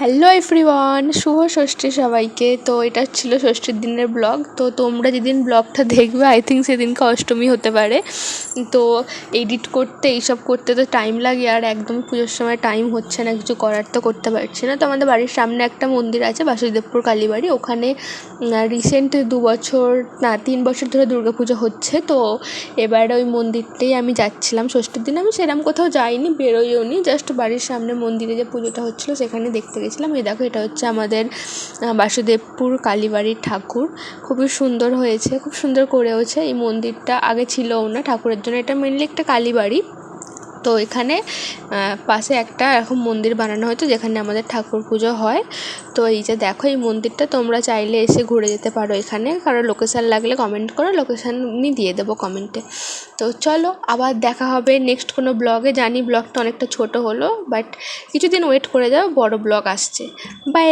Hello everyone, শুভ ষষ্ঠী সবাইকে। তো এটা ছিল ষষ্ঠীর দিনের ব্লগ। তো তোমরা যেদিন ব্লগটা দেখবে আই থিঙ্ক সেদিনকে অষ্টমী হতে পারে। তো এডিট করতে এইসব করতে তো টাইম লাগে, আর একদম পুজোর সময় টাইম হচ্ছে না, কিছু করার তো করতে পারছি না। তো আমাদের বাড়ির সামনে একটা মন্দির আছে, বাসুদেবপুর কালীবাড়ি। ওখানে রিসেন্ট 3 বছর ধরে দুর্গাপুজো হচ্ছে। তো এবারে ওই মন্দিরটাই আমি যাচ্ছিলাম ষষ্ঠীর দিন। আমি সেরকম কোথাও যাইনি, বেরোইও নি, জাস্ট বাড়ির সামনে মন্দিরে যে পুজোটা হচ্ছিলো সেখানে দেখতে গেছিলাম। এই দেখো, এটা হচ্ছে আমাদের বাসুদেবপুর কালীবাড়ির ঠাকুর। খুবই সুন্দর হয়েছে, খুব সুন্দর করেওছে। এই মন্দিরটা আগে ছিলও না ঠাকুরের জন্য, এটা মেনলি একটা কালীবাড়ি। তো এখানে পাশে একটা এরকম মন্দির বানানো হয়েছে যেখানে আমাদের ঠাকুর পুজো হয়। তো এই যে দেখো, এই মন্দিরটা তোমরা চাইলে এসে ঘুরে যেতে পারো এখানে। কারো লোকেশান লাগলে কমেন্ট করো, লোকেশান আমি দিয়ে দেবো কমেন্টে। তো চলো, আবার দেখা হবে নেক্সট কোনো ব্লগে। জানি ব্লগটা অনেকটা ছোট হলো, বাট কিছুদিন ওয়েট করে যাও, বড় ব্লগ আসছে। বাই।